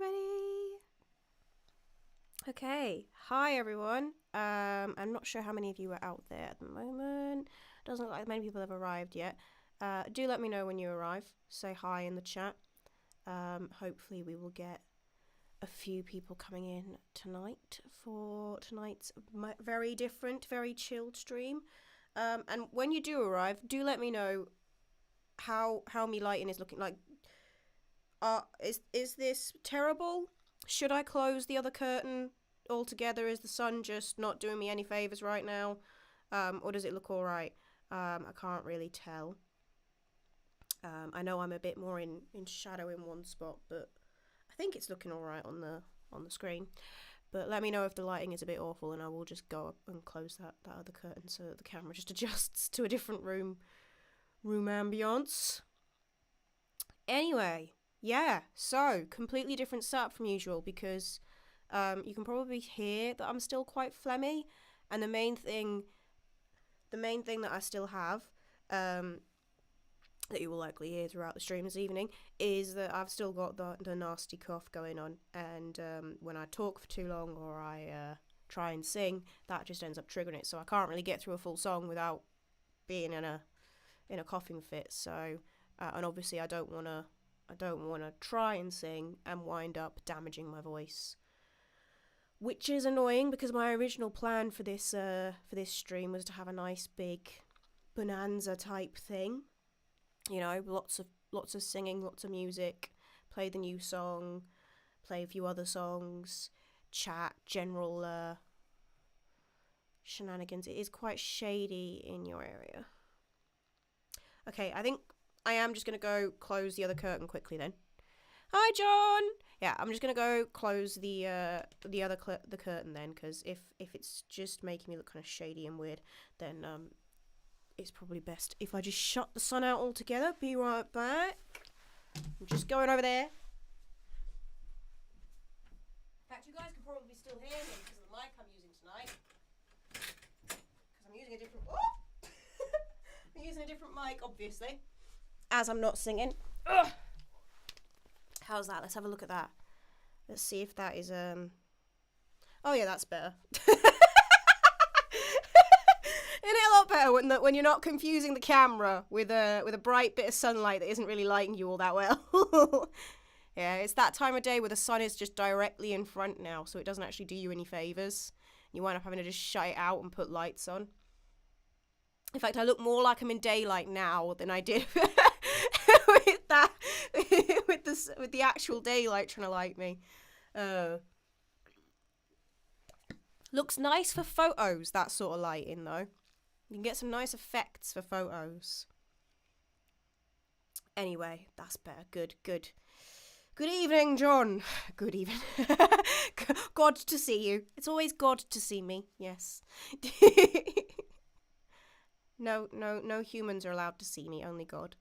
everybody. Okay, hi everyone. I'm not sure how many of you are out there at the moment. Doesn't look like many people have arrived yet. Do let me know when you arrive. Say hi in the chat. Hopefully we will get a few people coming in tonight for tonight's very different, very chilled stream. And when you do arrive, do let me know how me lighting is looking like. Is this terrible? Should I close the other curtain altogether? Is the sun just not doing me any favors right now? Or does it look all right? I can't really tell. I know I'm a bit more in shadow in one spot, but I think it's looking all right on the screen. But let me know if the lighting is a bit awful, and I will just go up and close that other curtain so that the camera just adjusts to a different room ambiance. Anyway. Yeah, so completely different setup from usual because you can probably hear that I'm still quite phlegmy, and the main thing that I still have that you will likely hear throughout the stream this evening is that I've still got the nasty cough going on, and when I talk for too long or I try and sing, that just ends up triggering it, so I can't really get through a full song without being in a coughing fit. So and obviously I don't want to try and sing and wind up damaging my voice, which is annoying because my original plan for this stream was to have a nice big bonanza type thing, you know, lots of singing, lots of music, play the new song, play a few other songs, chat, general shenanigans. It is quite shady in your area. Okay, I think I am just going to go close the other curtain quickly then. Hi, John! Yeah, I'm just going to go close the curtain then, because if it's just making me look kind of shady and weird, then it's probably best if I just shut the sun out altogether. Be right back. I'm just going over there. In fact, you guys can probably still hear me because of the mic I'm using tonight. Because I'm using a different... Oh! I'm using a different mic, obviously, as I'm not singing. Ugh. How's that? Let's have a look at that. Let's see if that is oh yeah, that's better. Isn't it a lot better when you're not confusing the camera with a bright bit of sunlight that isn't really lighting you all that well? Yeah, it's that time of day where the sun is just directly in front now, so it doesn't actually do you any favors. You wind up having to just shut it out and put lights on. In fact, I look more like I'm in daylight now than I did with that, with the actual daylight trying to light me. Looks nice for photos, that sort of lighting, though. You can get some nice effects for photos. Anyway, that's better. Good. Good evening, John. Good evening. God to see you. It's always God to see me. Yes. No humans are allowed to see me, only God.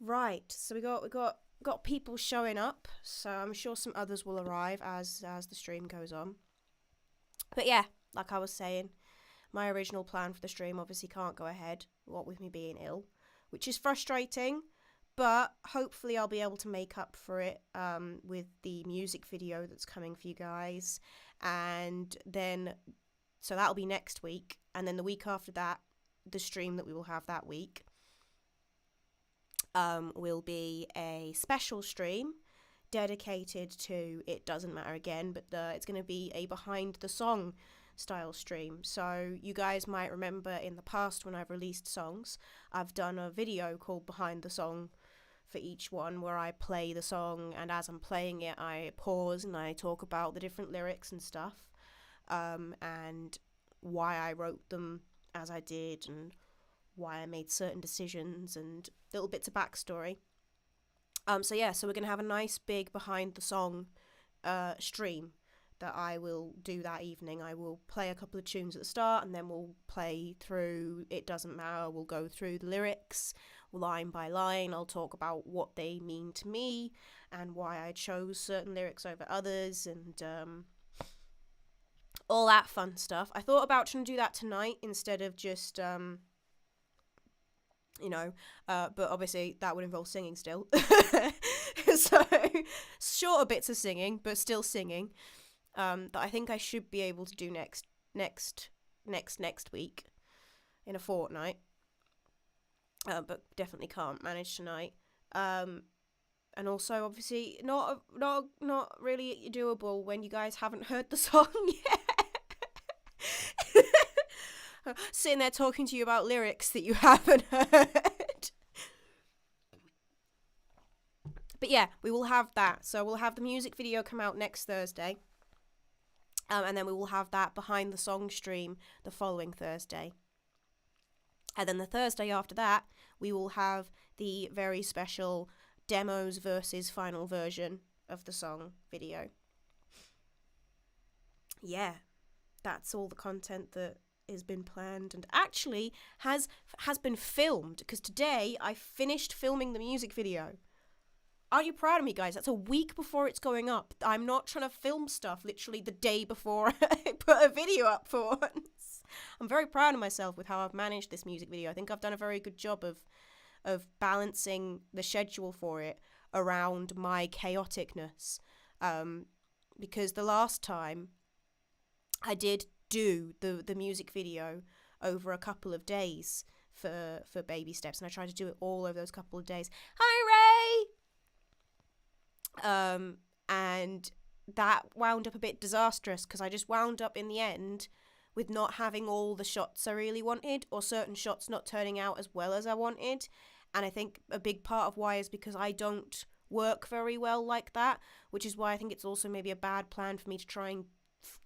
Right, so we got people showing up, so I'm sure some others will arrive as the stream goes on. But yeah, like I was saying, my original plan for the stream obviously can't go ahead, what with me being ill, which is frustrating, but hopefully I'll be able to make up for it with the music video that's coming for you guys, and then so that'll be next week, and then the week after that, the stream that we will have that week will be a special stream dedicated to It Doesn't Matter Again, but it's going to be a behind the song style stream. So you guys might remember in the past when I've released songs, I've done a video called Behind the Song for each one where I play the song, and as I'm playing it I pause and I talk about the different lyrics and stuff, and why I wrote them as I did and why I made certain decisions and little bits of backstory. So we're going to have a nice big behind the song stream that I will do that evening. I will play a couple of tunes at the start, and then we'll play through It Doesn't Matter. We'll go through the lyrics line by line. I'll talk about what they mean to me and why I chose certain lyrics over others, and all that fun stuff. I thought about trying to do that tonight instead of just you know, but obviously that would involve singing still. So shorter bits of singing, but still singing. That I think I should be able to do next week in a fortnight. But definitely can't manage tonight. And also obviously not really doable when you guys haven't heard the song yet. Sitting there talking to you about lyrics that you haven't heard. But yeah, we will have that. So we'll have the music video come out next Thursday. And then we will have that behind the song stream the following Thursday. And then the Thursday after that, we will have the very special demos versus final version of the song video. Yeah, that's all the content that has been planned and actually has been filmed, because today I finished filming the music video. Aren't you proud of me, guys? That's a week before it's going up. I'm not trying to film stuff literally the day before I put a video up for once. I'm very proud of myself with how I've managed this music video. I think I've done a very good job of balancing the schedule for it around my chaoticness. Because the last time I did do the music video over a couple of days for Baby Steps, and I tried to do it all over those couple of days. Hi, Ray! And that wound up a bit disastrous because I just wound up in the end with not having all the shots I really wanted, or certain shots not turning out as well as I wanted. And I think a big part of why is because I don't work very well like that, which is why I think it's also maybe a bad plan for me to try and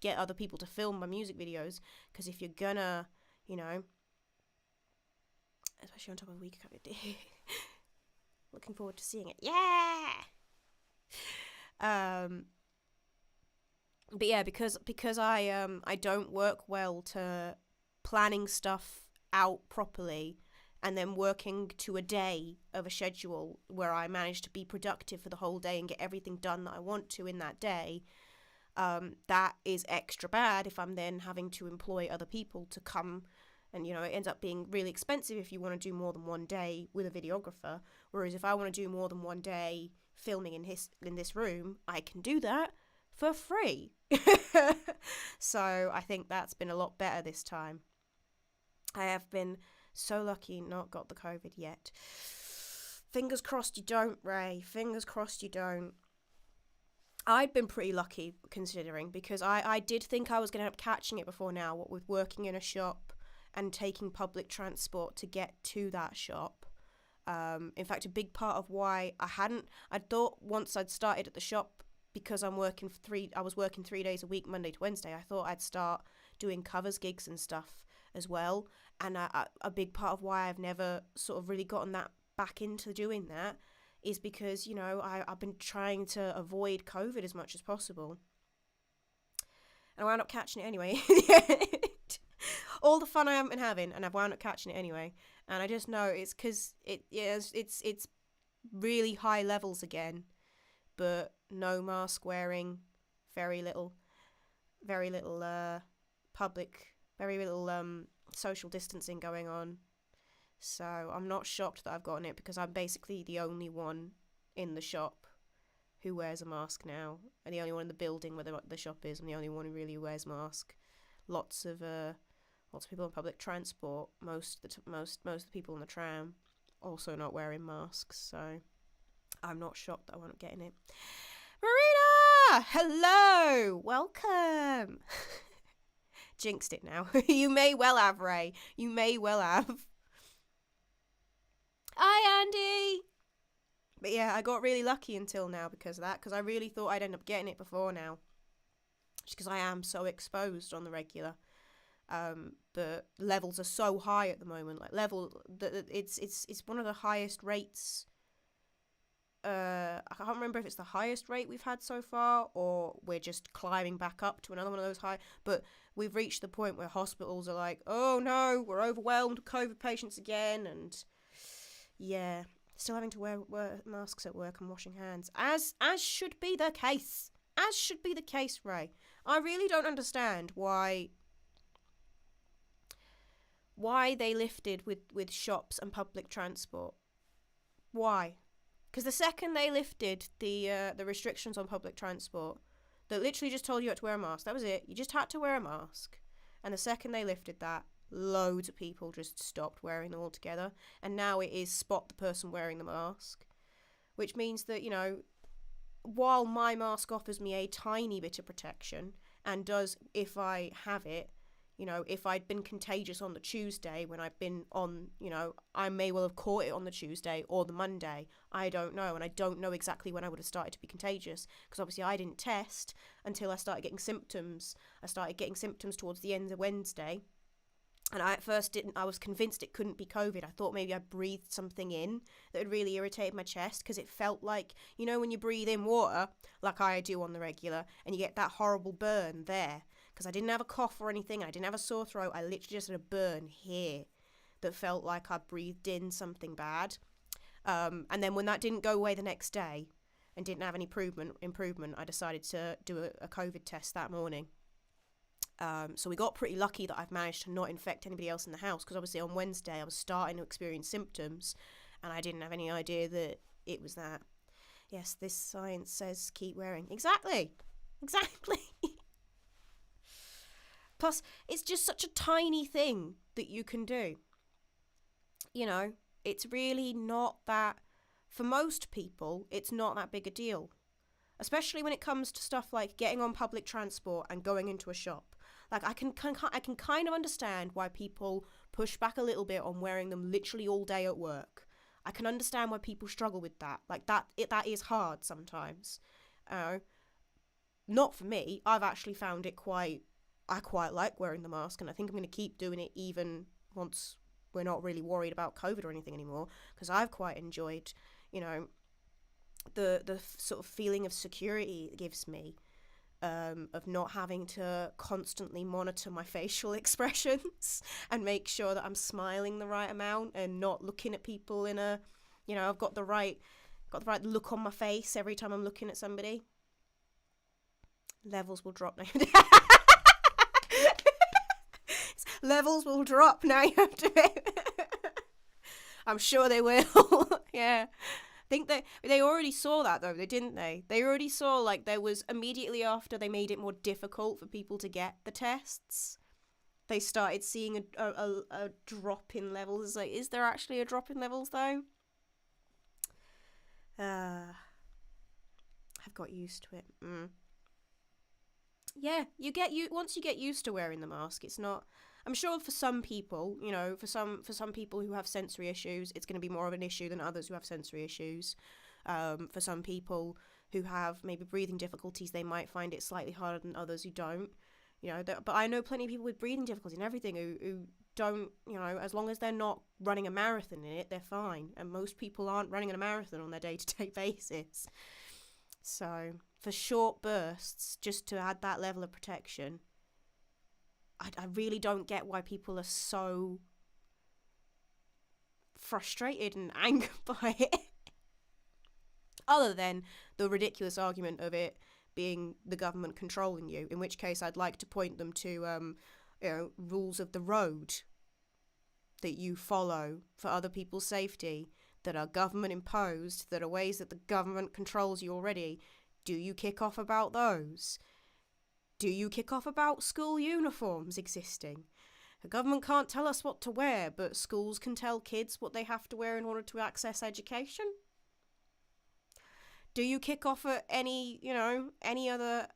get other people to film my music videos, because if you're gonna, you know, especially on top of a week, looking forward to seeing it. Yeah. But yeah, because I don't work well to planning stuff out properly and then working to a day of a schedule where I manage to be productive for the whole day and get everything done that I want to in that day. That is extra bad if I'm then having to employ other people to come, and you know, it ends up being really expensive if you want to do more than one day with a videographer. Whereas if I want to do more than one day filming in this room, I can do that for free. So I think that's been a lot better this time. I have been so lucky not got the COVID yet. Fingers crossed you don't, Ray. Fingers crossed you don't. I'd been pretty lucky considering, because I did think I was going to end up catching it before now, what with working in a shop and taking public transport to get to that shop. In fact, a big part of why I thought once I'd started at the shop, because I was working 3 days a week, Monday to Wednesday, I thought I'd start doing covers gigs and stuff as well. And a big part of why I've never sort of really gotten that back into doing that is because, you know, I've been trying to avoid COVID as much as possible. And I wound up catching it anyway. All the fun I haven't been having, and I've wound up catching it anyway. And I just know it's because it's really high levels again, but no mask wearing, very little public, very little social distancing going on. So I'm not shocked that I've gotten it, because I'm basically the only one in the shop who wears a mask now, and the only one in the building where the shop is. I'm the only one who really wears a mask. Lots of people on public transport. Most of the people on the tram also not wearing masks. So I'm not shocked that I won't getting it. Marina, hello, welcome. Jinxed it now. You may well have, Ray. You may well have. Hi, Andy. But yeah, I got really lucky until now because of that, because I really thought I'd end up getting it before now, just because I am so exposed on the regular. But levels are so high at the moment. Like it's one of the highest rates. I can't remember if it's the highest rate we've had so far, or we're just climbing back up to another one of those high. But we've reached the point where hospitals are like, oh no, we're overwhelmed with COVID patients again, and yeah, still having to wear masks at work and washing hands, as should be the case. As should be the case, Ray. I really don't understand why why they lifted with shops and public transport. Why? Because the second they lifted the restrictions on public transport, that literally just told you had to wear a mask. That was it. You just had to wear a mask. And the second they lifted that, loads of people just stopped wearing them altogether. And now it is spot the person wearing the mask. Which means that, you know, while my mask offers me a tiny bit of protection, and does, if I have it, you know, if I'd been contagious on the Tuesday when I've been on, you know, I may well have caught it on the Tuesday or the Monday. I don't know. And I don't know exactly when I would have started to be contagious, because obviously I didn't test until I started getting symptoms. I started getting symptoms towards the end of Wednesday. And I at first I was convinced it couldn't be COVID. I thought maybe I breathed something in that had really irritated my chest, because it felt like, you know, when you breathe in water, like I do on the regular, and you get that horrible burn there. Because I didn't have a cough or anything, I didn't have a sore throat, I literally just had a burn here that felt like I breathed in something bad. And then when that didn't go away the next day and didn't have any improvement, I decided to do a COVID test that morning. So we got pretty lucky that I've managed to not infect anybody else in the house, because obviously on Wednesday I was starting to experience symptoms and I didn't have any idea that it was that. Yes, this science says keep wearing. Exactly. Plus, it's just such a tiny thing that you can do. You know, it's really not that, for most people, it's not that big a deal. Especially when it comes to stuff like getting on public transport and going into a shop. Like, I can kind of understand why people push back a little bit on wearing them literally all day at work. I can understand why people struggle with that. Like, that is hard sometimes. Not for me. I've actually found it I quite like wearing the mask, and I think I'm going to keep doing it even once we're not really worried about COVID or anything anymore, because I've quite enjoyed, you know, the sort of feeling of security it gives me, of not having to constantly monitor my facial expressions and make sure that I'm smiling the right amount and not looking at people in a, you know, I've got the right look on my face every time I'm looking at somebody. Levels will drop now. Levels will drop now you have to. I'm sure they will. Yeah. I think they already saw that though, didn't they? They already saw, like, there was immediately after they made it more difficult for people to get the tests, they started seeing a drop in levels. It's like, is there actually a drop in levels though? I've got used to it. Yeah, once you get used to wearing the mask, it's not. I'm sure for some people, you know, for some people who have sensory issues, it's going to be more of an issue than others who have sensory issues. For some people who have maybe breathing difficulties, they might find it slightly harder than others who don't. You know, but I know plenty of people with breathing difficulties and everything who don't, you know, as long as they're not running a marathon in it, they're fine. And most people aren't running a marathon on their day-to-day basis. So for short bursts, just to add that level of protection, I really don't get why people are so frustrated and angered by it. Other than the ridiculous argument of it being the government controlling you, in which case I'd like to point them to, you know, rules of the road that you follow for other people's safety that are government imposed, that are ways that the government controls you already. Do you kick off about those? Do you kick off about school uniforms existing? The government can't tell us what to wear, but schools can tell kids what they have to wear in order to access education? Do you kick off at any other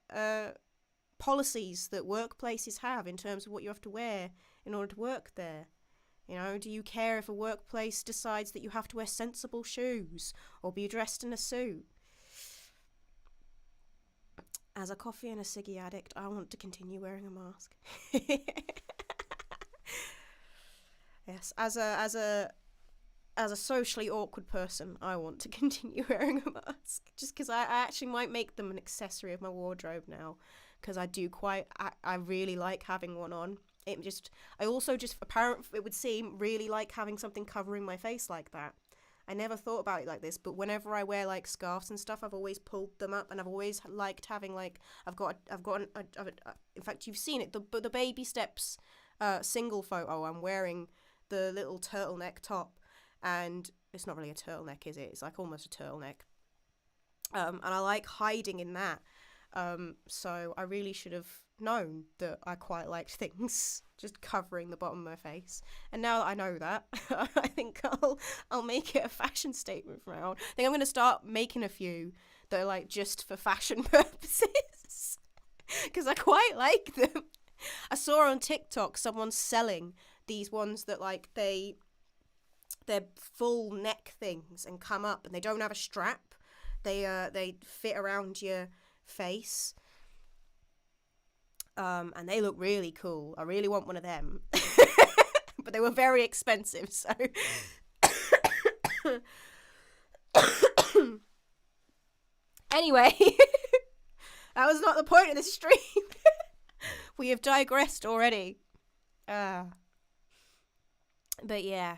policies that workplaces have in terms of what you have to wear in order to work there? You know, do you care if a workplace decides that you have to wear sensible shoes or be dressed in a suit? As a coffee and a ciggy addict, I want to continue wearing a mask. Yes, as a socially awkward person, I want to continue wearing a mask. Just because I actually might make them an accessory of my wardrobe now. Because I really like having one on. It would seem, really like having something covering my face like that. I never thought about it like this, but whenever I wear like scarves and stuff, I've always pulled them up, and I've always liked having like in fact you've seen it, the baby steps single photo, I'm wearing the little turtleneck top, and it's not really a turtleneck, is it? It's like almost a turtleneck. And I like hiding in that. So I really should have known that I quite liked things just covering the bottom of my face. And now that I know that, I think I'll make it a fashion statement from now on. I think I'm going to start making a few that are like just for fashion purposes because I quite like them. I saw on TikTok someone selling these ones that like they're full neck things and come up and they don't have a strap. They fit around your face. And they look really cool. I really want one of them. But they were very expensive, so anyway, that was not the point of this stream. We have digressed already. But yeah.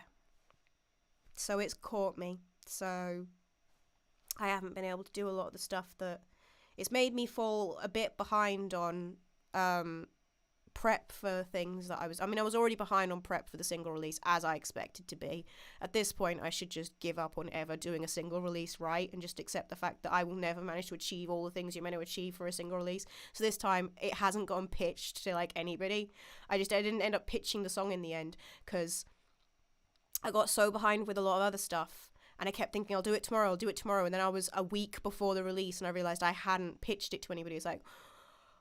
So it's caught me. So I haven't been able to do a lot of the stuff that it's made me fall a bit behind on prep for things that I was already behind on prep for the single release, as I expected to be. At this point, I should just give up on ever doing a single release right and just accept the fact that I will never manage to achieve all the things you're meant to achieve for a single release. So this time, it hasn't gotten pitched to like anybody. I didn't end up pitching the song in the end because I got so behind with a lot of other stuff. And I kept thinking, I'll do it tomorrow. And then I was a week before the release and I realised I hadn't pitched it to anybody. It's like,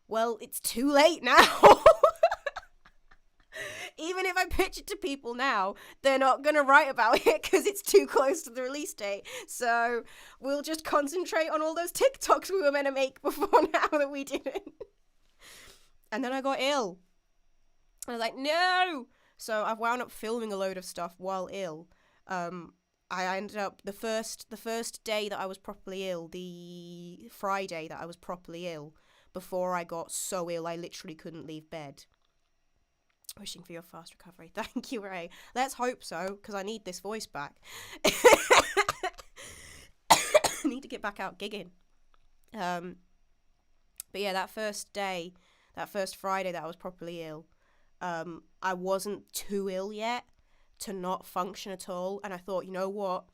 well, it's too late now. Even if I pitch it to people now, they're not going to write about it because it's too close to the release date. So we'll just concentrate on all those TikToks we were meant to make before now that we didn't. And then I got ill. I was like, no. So I've wound up filming a load of stuff while ill. I ended up the first day that I was properly ill, the Friday that I was properly ill, before I got so ill I literally couldn't leave bed. Wishing for your fast recovery. Thank you, Ray. Let's hope so, because I need this voice back. I need to get back out gigging. But yeah, that first Friday that I was properly ill, I wasn't too ill yet to not function at all. And I thought, you know what?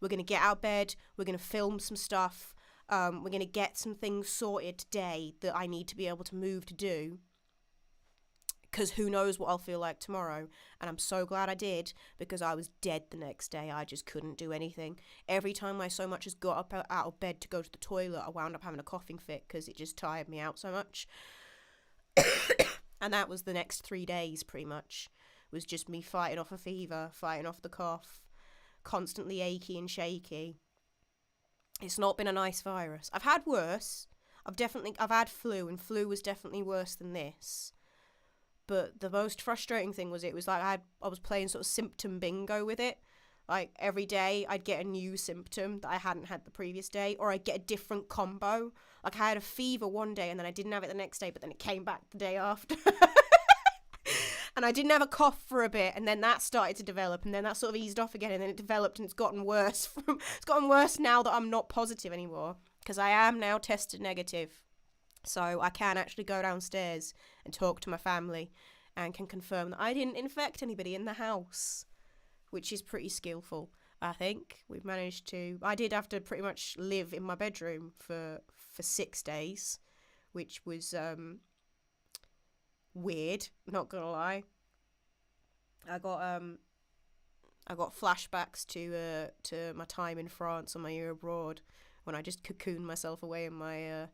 We're going to get out of bed. We're going to film some stuff. We're going to get some things sorted today that I need to be able to move to do. Because who knows what I'll feel like tomorrow. And I'm so glad I did, because I was dead the next day. I just couldn't do anything. Every time I so much as got up out of bed to go to the toilet, I wound up having a coughing fit because it just tired me out so much. And that was the next 3 days, pretty much. It was just me fighting off a fever, fighting off the cough, constantly achy and shaky. It's not been a nice virus. I've had worse. I've had flu, and flu was definitely worse than this. But the most frustrating thing was it was like I was playing sort of symptom bingo with it. Like every day I'd get a new symptom that I hadn't had the previous day, or I'd get a different combo. Like I had a fever one day and then I didn't have it the next day, but then it came back the day after. And I didn't have a cough for a bit, and then that started to develop, and then that sort of eased off again, and then it developed, and it's gotten worse. It's gotten worse now that I'm not positive anymore, because I am now tested negative. So I can actually go downstairs and talk to my family and can confirm that I didn't infect anybody in the house, which is pretty skillful, I think. We've managed to... I did have to pretty much live in my bedroom for 6 days, which was weird, not gonna lie. I got flashbacks to my time in France on my year abroad, when I just cocooned myself away in my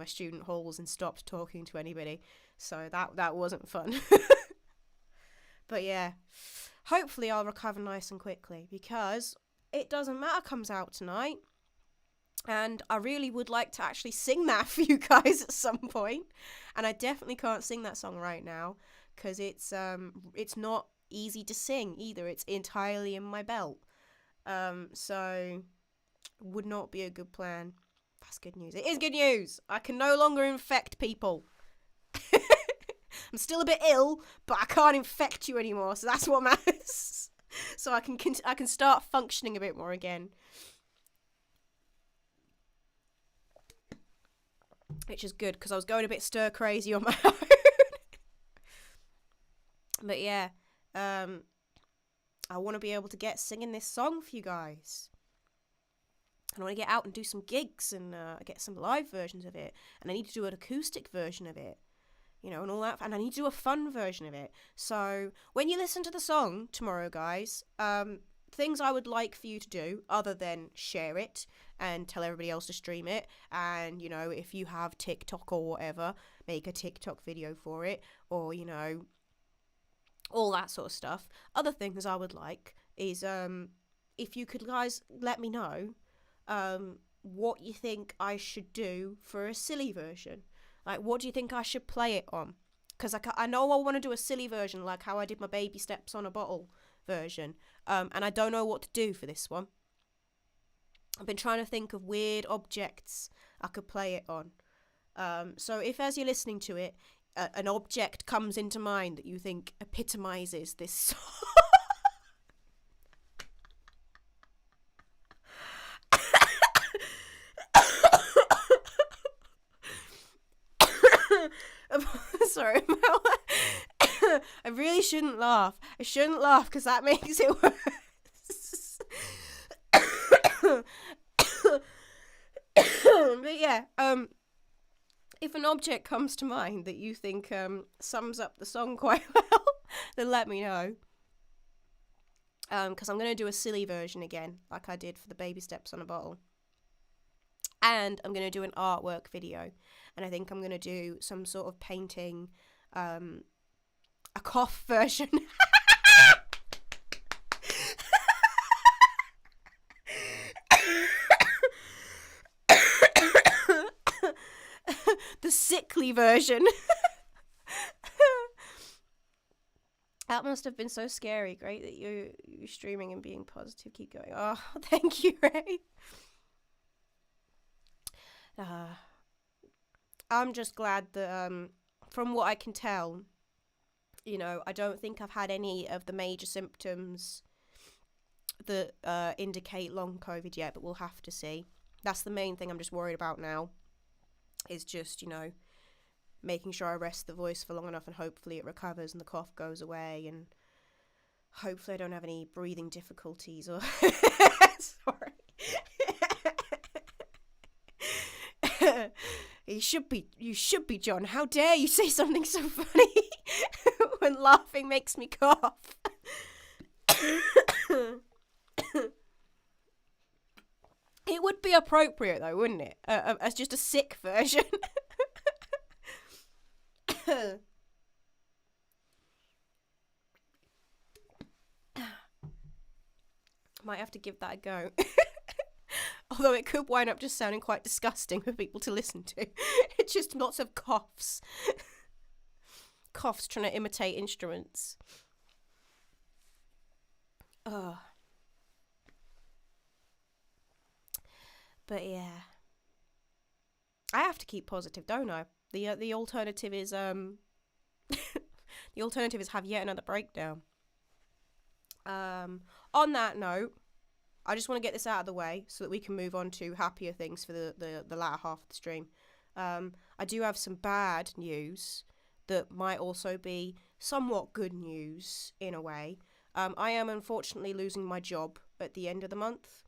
student halls and stopped talking to anybody. So that wasn't fun. But yeah, hopefully I'll recover nice and quickly, because It Doesn't Matter comes out tonight, and I really would like to actually sing that for you guys at some point. And I definitely can't sing that song right now, because it's not easy to sing either. It's entirely in my belt. So would not be a good plan. That's good news. It is good news. I can no longer infect people. I'm still a bit ill, but I can't infect you anymore, so that's what matters. So I can start functioning a bit more again. Which is good, because I was going a bit stir crazy on my own. But yeah, I want to be able to get singing this song for you guys. I want to get out and do some gigs and get some live versions of it. And I need to do an acoustic version of it, and all that. And I need to do a fun version of it. So when you listen to the song tomorrow, guys, things I would like for you to do other than share it and tell everybody else to stream it. And, if you have TikTok or whatever, make a TikTok video for it, or, all that sort of stuff. Other things I would like is if you could guys let me know what you think I should do for a silly version. Like, what do you think I should play it on? Because I know I want to do a silly version, like how I did my Baby Steps on a Bottle version, and I don't know what to do for this one. I've been trying to think of weird objects I could play it on. So if, as you're listening to it, an object comes into mind that you think epitomizes this song, sorry, I really shouldn't laugh. I shouldn't laugh because that makes it worse. But yeah, if an object comes to mind that you think sums up the song quite well, then let me know. Because I'm going to do a silly version again, like I did for the Baby Steps on a Bottle. And I'm going to do an artwork video. And I think I'm going to do some sort of painting, a cough version. The sickly version. That must have been so scary. Great that you're streaming and being positive. Keep going. Oh, thank you, Ray. I'm just glad that, from what I can tell, I don't think I've had any of the major symptoms that indicate long COVID yet, but we'll have to see. That's the main thing I'm just worried about now, is just, making sure I rest the voice for long enough and hopefully it recovers and the cough goes away and hopefully I don't have any breathing difficulties or... Sorry. You should be, John. How dare you say something so funny when laughing makes me cough. It would be appropriate though, wouldn't it? As just a sick version. Might have to give that a go. Although it could wind up just sounding quite disgusting for people to listen to. It's just lots of coughs. Coughs trying to imitate instruments. Ugh. But yeah. I have to keep positive, don't I? The alternative is the alternative is have yet another breakdown. On that note, I just want to get this out of the way so that we can move on to happier things for the latter half of the stream. I do have some bad news that might also be somewhat good news in a way. I am unfortunately losing my job at the end of the month.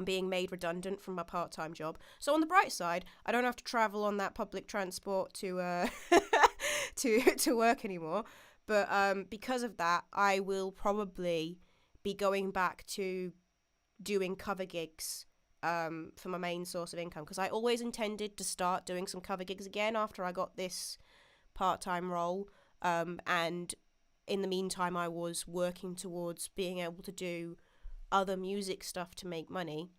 Being made redundant from my part-time job. So on the bright side, I don't have to travel on that public transport to to work anymore. But because of that, I will probably be going back to doing cover gigs for my main source of income, because I always intended to start doing some cover gigs again after I got this part-time role. And in the meantime, I was working towards being able to do other music stuff to make money.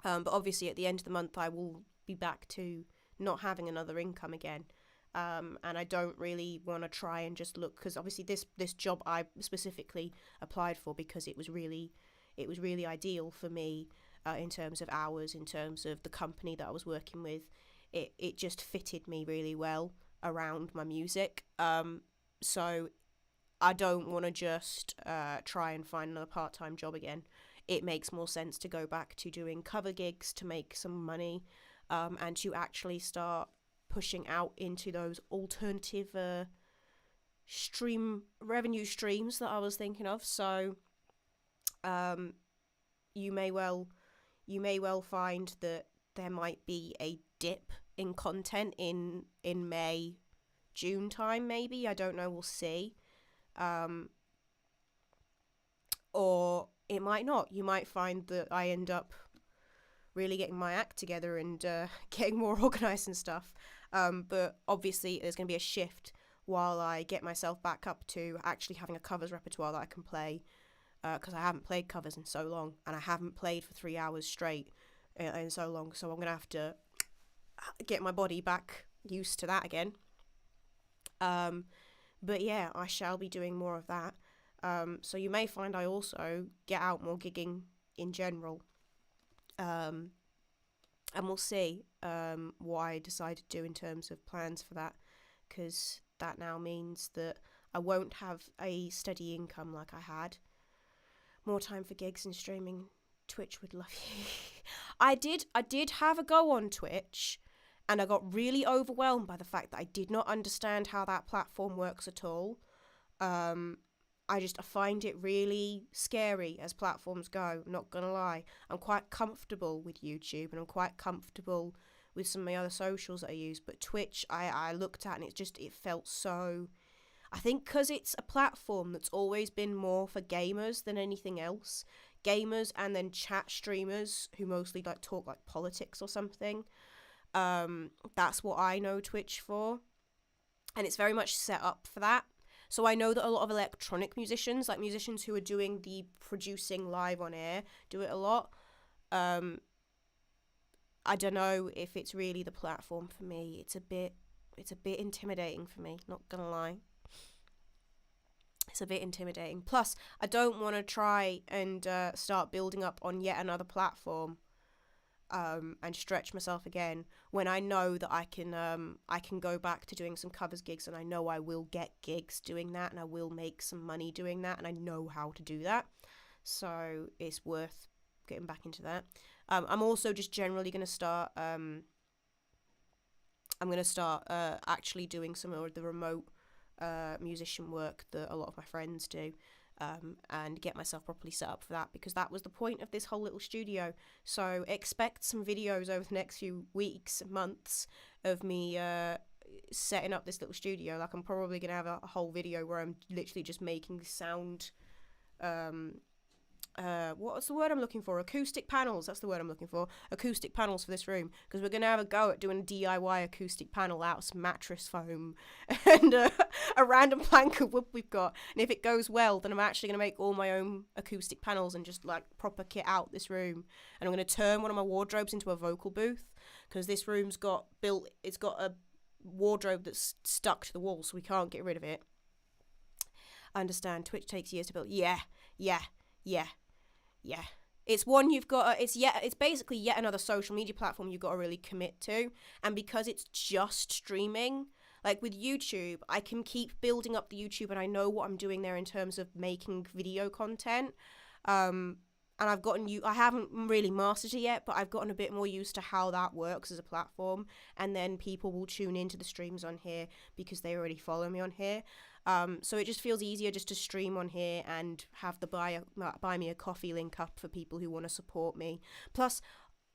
But obviously at the end of the month, I will be back to not having another income again. And I don't really want to try and just look, because obviously this job I specifically applied for because it was really ideal for me in terms of hours, in terms of the company that I was working with. It just fitted me really well around my music. So I don't want to just try and find another part-time job again. It makes more sense to go back to doing cover gigs to make some money, and to actually start pushing out into those alternative revenue streams that I was thinking of. So um, you may well find that there might be a dip in content in May, June time, maybe. I don't know, we'll see. Or it might not. You might find that I end up really getting my act together and getting more organised and stuff. But obviously there's going to be a shift while I get myself back up to actually having a covers repertoire that I can play, because I haven't played covers in so long, and I haven't played for 3 hours straight in so long, so I'm going to have to get my body back used to that again. But yeah, I shall be doing more of that. So you may find I also get out more gigging in general. And we'll see what I decide to do in terms of plans for that, because that now means that I won't have a steady income like I had. More time for gigs and streaming. Twitch would love you. I did have a go on Twitch, and I got really overwhelmed by the fact that I did not understand how that platform works at all. I find it really scary as platforms go, I'm not gonna lie. I'm quite comfortable with YouTube, and I'm quite comfortable with some of my other socials that I use, but Twitch I looked at, and it felt so... I think because it's a platform that's always been more for gamers than anything else. Gamers and then chat streamers who mostly like talk like politics or something. That's what I know Twitch for. And it's very much set up for that. So I know that a lot of electronic musicians, like musicians who are doing the producing live on air, do it a lot. I don't know if it's really the platform for me. It's a bit intimidating for me, not gonna lie. It's a bit intimidating. Plus, I don't want to try and start building up on yet another platform and stretch myself again when I know that I can go back to doing some covers gigs, and I know I will get gigs doing that, and I will make some money doing that, and I know how to do that. So it's worth getting back into that. I'm also just generally going to start... I'm going to start actually doing some of the remote musician work that a lot of my friends do, and get myself properly set up for that, because that was the point of this whole little studio. So expect some videos over the next few weeks, months, of me setting up this little studio. Like, I'm probably going to have a whole video where I'm literally just making sound... what's the word I'm looking for? Acoustic panels. That's the word I'm looking for. Acoustic panels for this room, because we're going to have a go at doing a DIY acoustic panel out of some mattress foam and a random plank of wood we've got. And if it goes well, then I'm actually going to make all my own acoustic panels and just like proper kit out this room. And I'm going to turn one of my wardrobes into a vocal booth, because this room's it's got a wardrobe that's stuck to the wall, so we can't get rid of it. I understand Twitch takes years to build. Yeah. It's one you've got to, it's basically yet another social media platform you've got to really commit to. And because it's just streaming, like with YouTube, I can keep building up the YouTube, and I know what I'm doing there in terms of making video content. And I haven't really mastered it yet, but I've gotten a bit more used to how that works as a platform. And then people will tune into the streams on here because they already follow me on here. So it just feels easier just to stream on here and have the buy me a coffee link up for people who want to support me. Plus,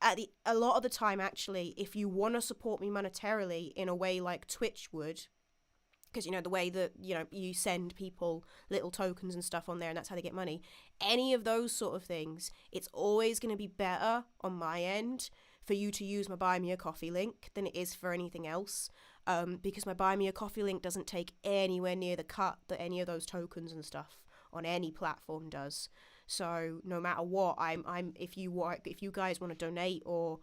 a lot of the time, actually, if you want to support me monetarily in a way like Twitch would, because, the way that, you send people little tokens and stuff on there, and that's how they get money. Any of those sort of things, it's always going to be better on my end for you to use my Buy Me a Coffee link than it is for anything else. Because my Buy Me a Coffee link doesn't take anywhere near the cut that any of those tokens and stuff on any platform does. So no matter what, if you guys want to donate or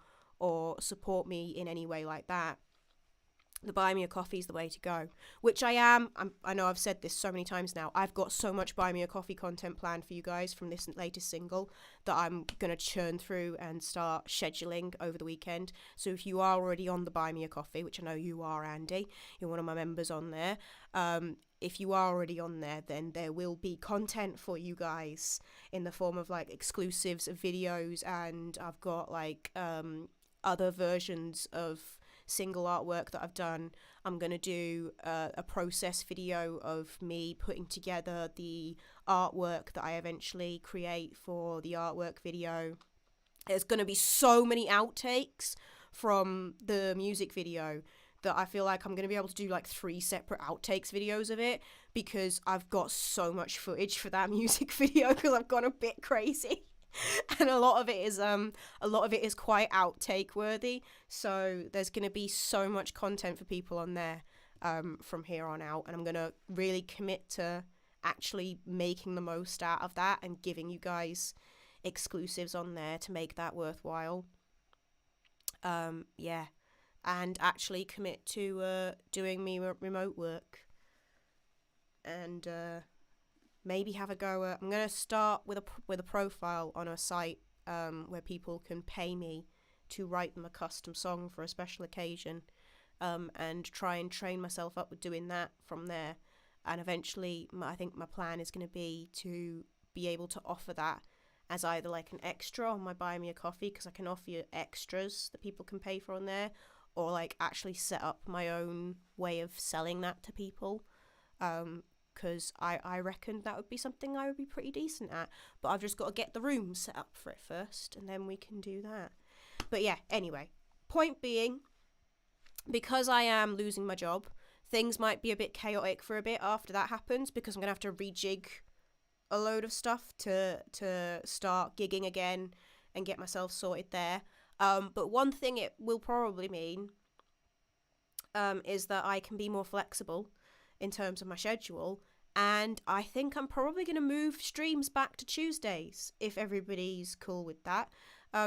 support me in any way like that, the Buy Me a Coffee is the way to go, which I know I've said this so many times now. I've got so much Buy Me a Coffee content planned for you guys from this latest single that I'm going to churn through and start scheduling over the weekend. So if you are already on the Buy Me a Coffee, which I know you are, Andy, you're one of my members on there. If you are already on there, then there will be content for you guys in the form of like exclusives of videos, and I've got like other versions of single artwork that I've done. I'm going to do a process video of me putting together the artwork that I eventually create for the artwork video. There's going to be so many outtakes from the music video that I feel like I'm going to be able to do like 3 separate outtakes videos of it, because I've got so much footage for that music video because I've gone a bit crazy. And a lot of it is quite outtake worthy, so there's going to be so much content for people on there from here on out, and I'm going to really commit to actually making the most out of that and giving you guys exclusives on there to make that worthwhile. Yeah, and actually commit to doing me remote work, and maybe have a go at, I'm going to start with a profile on a site where people can pay me to write them a custom song for a special occasion, and try and train myself up with doing that from there. And eventually, I think my plan is going to be able to offer that as either like an extra on my Buy Me a Coffee, because I can offer you extras that people can pay for on there, or like actually set up my own way of selling that to people. Because I reckon that would be something I would be pretty decent at. But I've just got to get the room set up for it first, and then we can do that. But yeah, anyway, point being, because I am losing my job, things might be a bit chaotic for a bit after that happens, because I'm going to have to rejig a load of stuff to start gigging again and get myself sorted there. But one thing it will probably mean is that I can be more flexible in terms of my schedule, and I think I'm probably going to move streams back to Tuesdays if everybody's cool with that,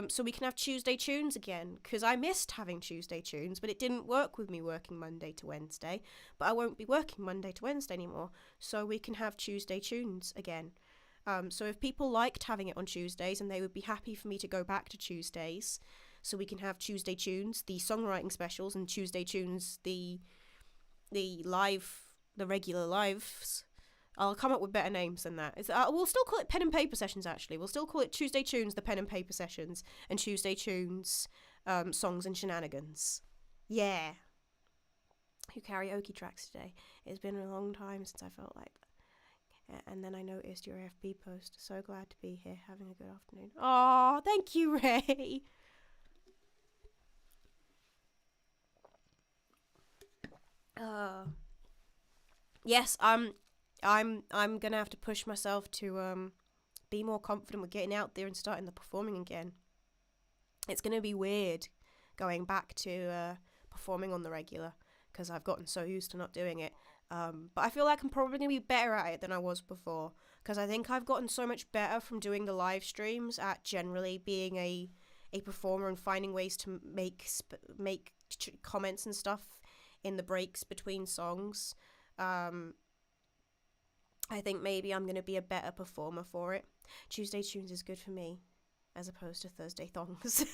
so we can have Tuesday tunes again, because I missed having Tuesday tunes, but it didn't work with me working Monday to Wednesday. But I won't be working Monday to Wednesday anymore, so we can have Tuesday tunes again. So if people liked having it on Tuesdays, and they would be happy for me to go back to Tuesdays, so we can have Tuesday tunes, the songwriting specials, and Tuesday tunes, the regular lives. I'll come up with better names than that. We'll still call it pen and paper sessions, actually. We'll still call it Tuesday Tunes, the pen and paper sessions, and Tuesday Tunes, songs and shenanigans. Yeah. Who karaoke tracks today? It's been a long time since I felt like that. And then I noticed your FB post. So glad to be here, having a good afternoon. Oh, thank you, Ray. Yes, I'm gonna have to push myself to be more confident with getting out there and starting the performing again. It's gonna be weird going back to performing on the regular, because I've gotten so used to not doing it. But I feel like I'm probably gonna be better at it than I was before, because I think I've gotten so much better from doing the live streams at generally being a performer and finding ways to make comments and stuff in the breaks between songs. I think maybe I'm going to be a better performer for it. Tuesday Tunes is good for me, as opposed to Thursday Thongs.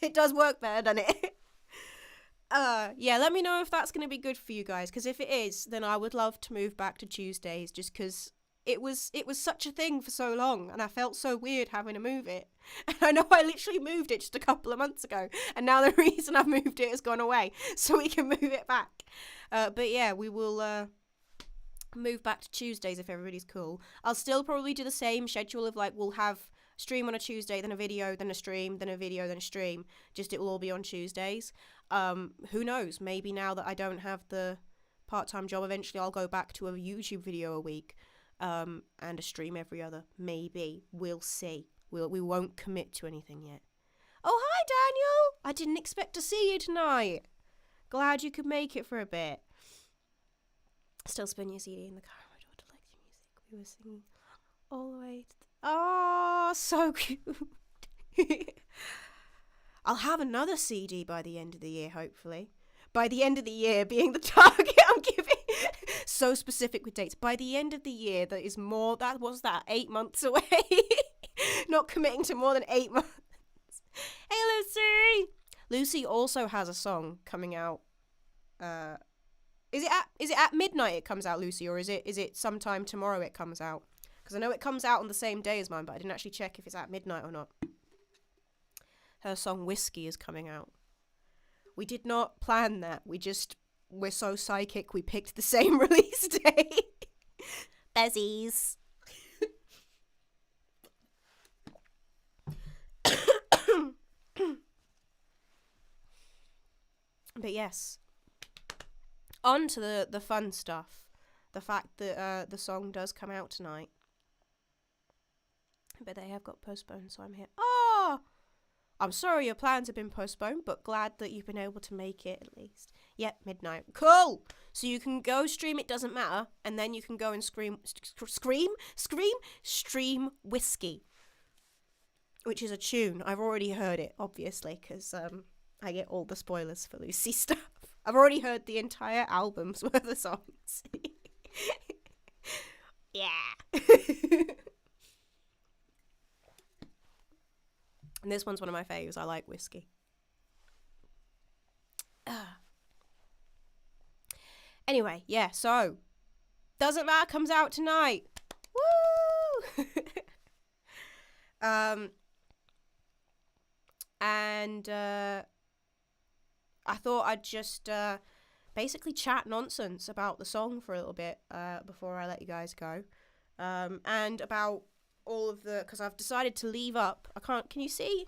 It does work better, doesn't it? Yeah, let me know if that's going to be good for you guys, because if it is, then I would love to move back to Tuesdays, just because it was such a thing for so long, and I felt so weird having to move it. And I know I literally moved it just a couple of months ago, and now the reason I've moved it has gone away, so we can move it back. But yeah, we will move back to Tuesdays if everybody's cool. I'll still probably do the same schedule of, like, we'll have stream on a Tuesday, then a video, then a stream, then a video, then a stream. Just it will all be on Tuesdays. Who knows? Maybe now that I don't have the part-time job, eventually I'll go back to a YouTube video a week, and a stream every other. Maybe. We'll see. We won't commit to anything yet. Oh, hi, Daniel! I didn't expect to see you tonight. Glad you could make it for a bit. Still spin your CD in the car. My daughter likes your music. We were singing all the way to oh, so cute. I'll have another CD by the end of the year, hopefully. By the end of the year being the target I'm giving. So specific with dates. By the end of the year, that is more, that was that, 8 months away. Not committing to more than 8 months. Hey, Lucy! Lucy also has a song coming out. Is it at midnight it comes out, Lucy, or is it sometime tomorrow it comes out? Because I know it comes out on the same day as mine, but I didn't actually check if it's at midnight or not. Her song Whiskey is coming out. We did not plan that. We're so psychic, we picked the same release date. Bezies. But yes, on to the fun stuff. The fact that the song does come out tonight. But they have got postponed, so I'm here. Oh! I'm sorry your plans have been postponed, but glad that you've been able to make it at least. Yep, midnight. Cool! So you can go stream It Doesn't Matter, and then you can go and stream Whiskey, which is a tune. I've already heard it, obviously, because I get all the spoilers for Lucy stuff. I've already heard the entire album's worth of songs. Yeah. And this one's one of my faves. I like Whiskey. Anyway, yeah, so Doesn't Matter comes out tonight. Woo! And I thought I'd just basically chat nonsense about the song for a little bit before I let you guys go. And about all of the, because I've decided to leave up. Can you see?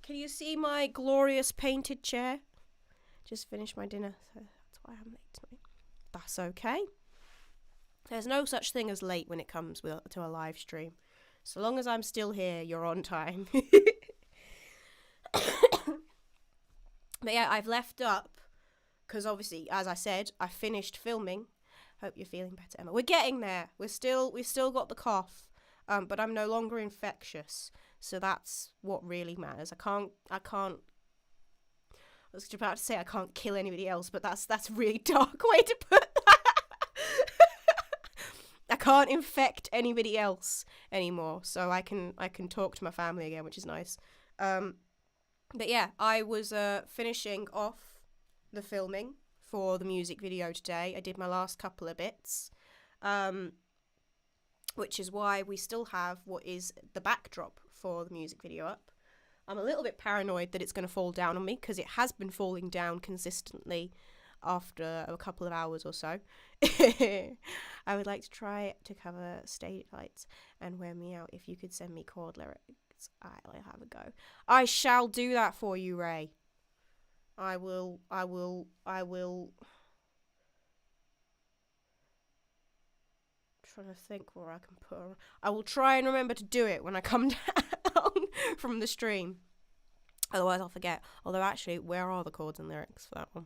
Can you see my glorious painted chair? Just finished my dinner, so that's why I'm late tonight. That's okay. There's no such thing as late when it comes to a live stream. So long as I'm still here, you're on time. But yeah, I've left up because obviously, as I said, I finished filming. Hope you're feeling better, Emma. We're getting there. We've still got the cough, but I'm no longer infectious. So that's what really matters. I was just about to say I can't kill anybody else, but that's a really dark way to put that. I can't infect anybody else anymore, so I can talk to my family again, which is nice. But yeah, I was finishing off the filming for the music video today. I did my last couple of bits, which is why we still have what is the backdrop for the music video up. I'm a little bit paranoid that it's going to fall down on me because it has been falling down consistently after a couple of hours or so. I would like to try to cover stage lights and wear me out. If you could send me chord lyrics, I'll have a go. I shall do that for you, Ray. I will. Trying to think where I can put her. I will try and remember to do it when I come down from the stream. Otherwise I'll forget. Although actually, where are the chords and lyrics for that one?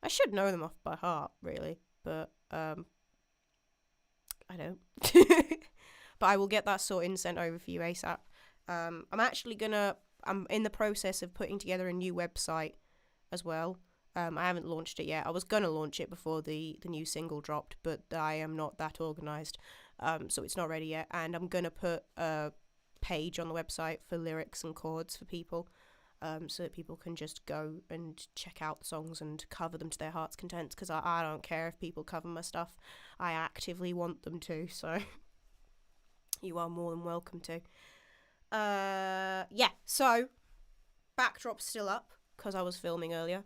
I should know them off by heart, really. But I don't. But I will get that sorted and sent over for you ASAP. I'm in the process of putting together a new website as well. I haven't launched it yet. I was going to launch it before the new single dropped, but I am not that organised, so it's not ready yet. And I'm going to put a page on the website for lyrics and chords for people, so that people can just go and check out the songs and cover them to their heart's content, because I don't care if people cover my stuff. I actively want them to, so you are more than welcome to. Yeah, so backdrop's still up because I was filming earlier.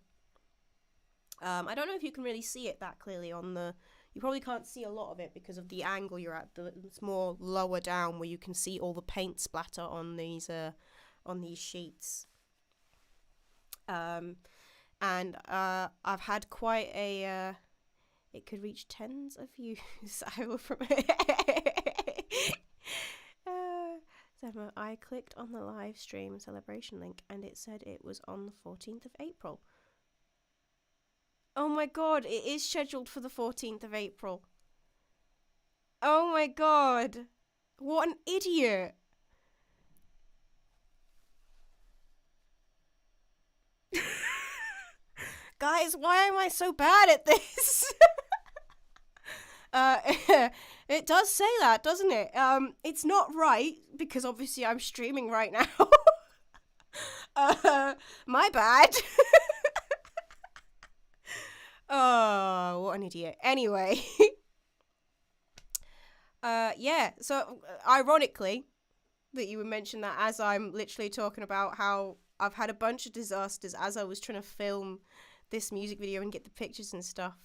I don't know if you can really see it that clearly on the... You probably can't see a lot of it because of the angle you're at. It's more lower down where you can see all the paint splatter on these sheets. And I've had quite a... it could reach tens of views. I will from I clicked on the live stream celebration link and it said it was on the 14th of April. Oh my god, it is scheduled for the 14th of April. Oh my god. What an idiot. Guys, why am I so bad at this? It does say that, doesn't it? It's not right, because obviously I'm streaming right now. My bad. Oh, what an idiot. Anyway. Yeah, so ironically that you would mention that as I'm literally talking about how I've had a bunch of disasters as I was trying to film this music video and get the pictures and stuff.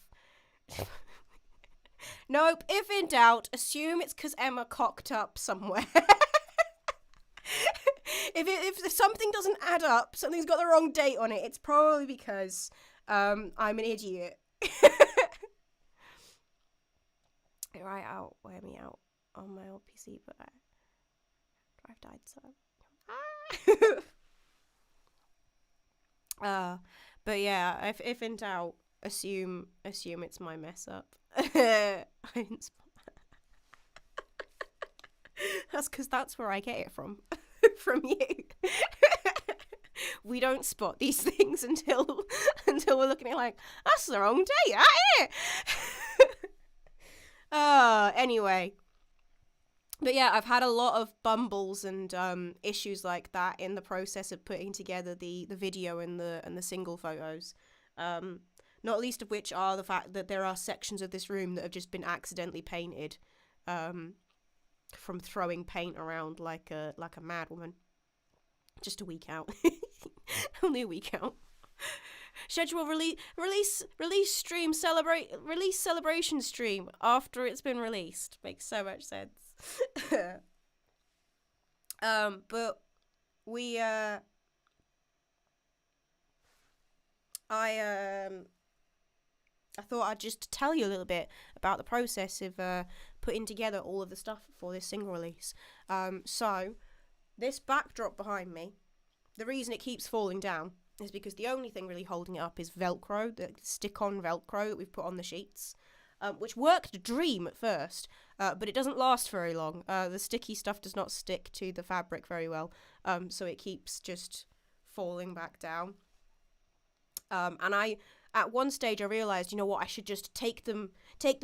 Nope, if in doubt, assume it's because Emma cocked up somewhere. If something doesn't add up, something's got the wrong date on it, it's probably because I'm an idiot. Right out, wear me out on my old PC, but I've died, so. But yeah, if in doubt, assume it's my mess up. I didn't spot that. That's because that's where I get it from. From you. We don't spot these things until we're looking at it like, that's the wrong date, ain't it? Anyway. But yeah, I've had a lot of bumbles and issues like that in the process of putting together the video and the single photos. Not least of which are the fact that there are sections of this room that have just been accidentally painted from throwing paint around like a madwoman. Just a week out. Only a week out. Schedule release stream release celebration stream after it's been released. Makes so much sense. But we I thought I'd just tell you a little bit about the process of putting together all of the stuff for this single release. So this backdrop behind me, the reason it keeps falling down is because the only thing really holding it up is Velcro, the stick-on Velcro that we've put on the sheets, which worked a dream at first, but it doesn't last very long. The sticky stuff does not stick to the fabric very well, so it keeps just falling back down. And at one stage I realised, you know what, I should just take them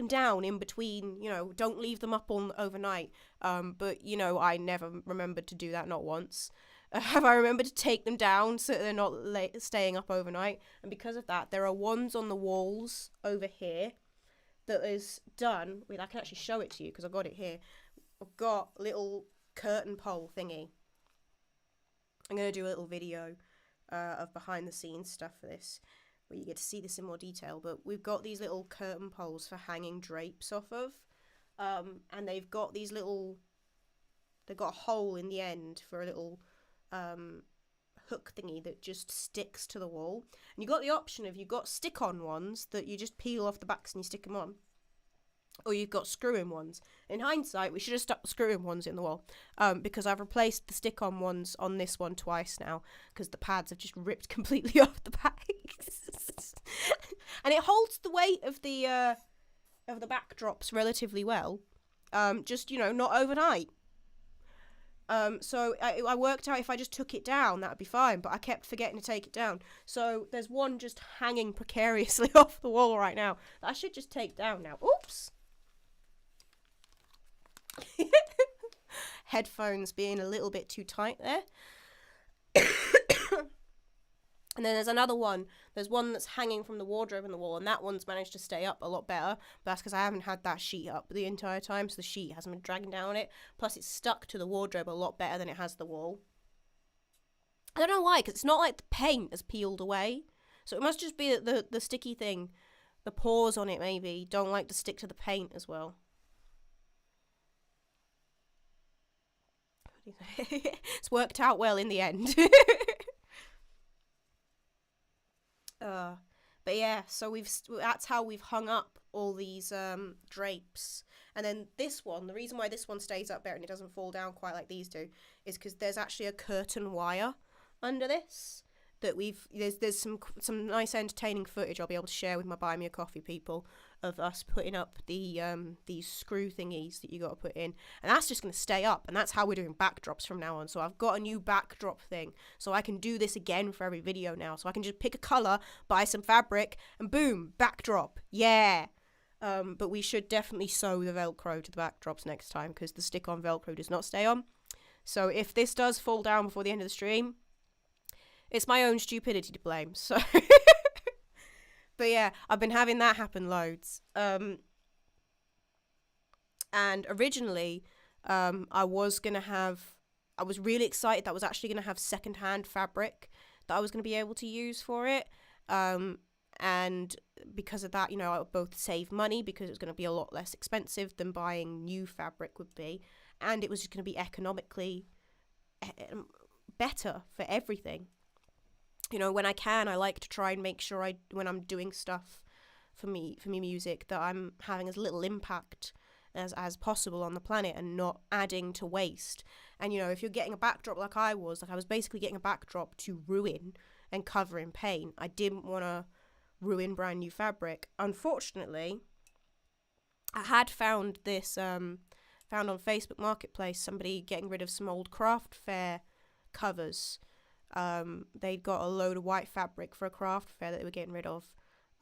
down in between, don't leave them up on overnight. But, I never remembered to do that, not once. Have I remembered to take them down so they're not staying up overnight? And because of that, there are ones on the walls over here that is done with, I can actually show it to you because I've got it here. I've got a little curtain pole thingy. I'm going to do a little video of behind the scenes stuff for this, where you get to see this in more detail, but we've got these little curtain poles for hanging drapes off of, and they've got a hole in the end for a little hook thingy that just sticks to the wall. And you've got the option of, you've got stick-on ones that you just peel off the backs and you stick them on, or you've got screw-in ones. In hindsight, we should have stuck the screw-in ones in the wall, because I've replaced the stick-on ones on this one twice now, because the pads have just ripped completely off the backs. And it holds the weight of the backdrops relatively well, just, not overnight. So I worked out if I just took it down, that would be fine, but I kept forgetting to take it down. So there's one just hanging precariously off the wall right now that I should just take down now. Oops! Headphones being a little bit too tight there. And then there's another one. There's one that's hanging from the wardrobe in the wall, and that one's managed to stay up a lot better. But that's because I haven't had that sheet up the entire time, so the sheet hasn't been dragging down on it. Plus, it's stuck to the wardrobe a lot better than it has the wall. I don't know why, because it's not like the paint has peeled away. So it must just be that the sticky thing, the pores on it maybe, don't like to stick to the paint as well. It's worked out well in the end. But yeah, so that's how we've hung up all these drapes. And then this one, the reason why this one stays up better and it doesn't fall down quite like these do is because there's actually a curtain wire under this that there's some nice entertaining footage I'll be able to share with my Buy Me a Coffee people of us putting up the these screw thingies that you got to put in, and that's just going to stay up, and that's how we're doing backdrops from now on. So I've got a new backdrop thing, so I can do this again for every video now. So I can just pick a colour, buy some fabric, and boom, backdrop. Yeah. But we should definitely sew the Velcro to the backdrops next time, because the stick-on Velcro does not stay on. So if this does fall down before the end of the stream, it's my own stupidity to blame. So, but yeah, I've been having that happen loads. And originally, I was really excited that I was actually gonna have secondhand fabric that I was going to be able to use for it. And because of that, I would both save money because it was going to be a lot less expensive than buying new fabric would be. And it was just going to be economically better for everything. When I can, I like to try and make sure when I'm doing stuff for me music, that I'm having as little impact as possible on the planet and not adding to waste. And if you're getting a backdrop like I was basically getting a backdrop to ruin and cover in paint. I didn't want to ruin brand new fabric. Unfortunately, I had found this found on Facebook Marketplace somebody getting rid of some old craft fair covers. They'd got a load of white fabric for a craft fair that they were getting rid of.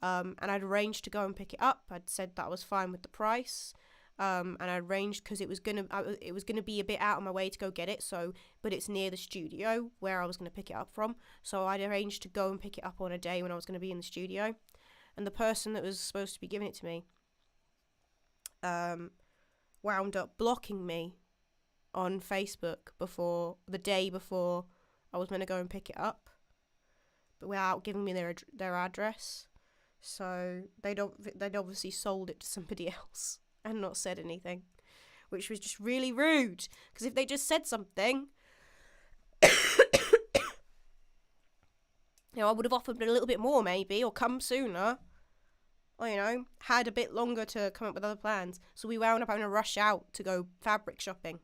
And I'd arranged to go and pick it up. I'd said that I was fine with the price. And I arranged because it was gonna be a bit out of my way to go get it. But it's near the studio where I was gonna pick it up from. So I'd arranged to go and pick it up on a day when I was gonna be in the studio. And the person that was supposed to be giving it to me, wound up blocking me on Facebook the day before I was gonna go and pick it up, but without giving me their address. So they'd obviously sold it to somebody else and not said anything, which was just really rude. Because if they just said something, I would have offered a little bit more maybe, or come sooner, or had a bit longer to come up with other plans. So we wound up having to rush out to go fabric shopping.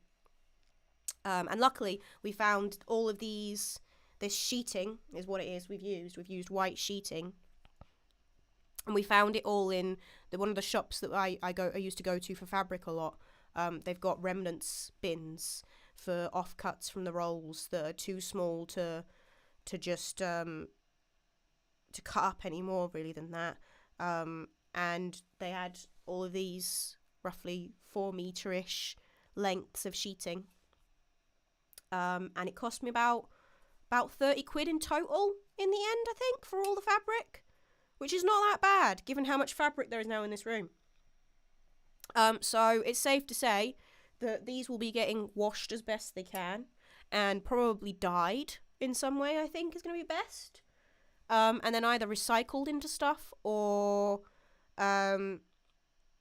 And luckily we found all of this sheeting is what it is we've used white sheeting. And we found it all in one of the shops that I used to go to for fabric a lot. They've got remnants bins for offcuts from the rolls that are too small to just to cut up any more really than that. And they had all of these roughly 4 meter-ish lengths of sheeting. And it cost me about 30 quid in total in the end, I think, for all the fabric. Which is not that bad, given how much fabric there is now in this room. So it's safe to say that these will be getting washed as best they can, and probably dyed in some way, I think, is going to be best. And then either recycled into stuff or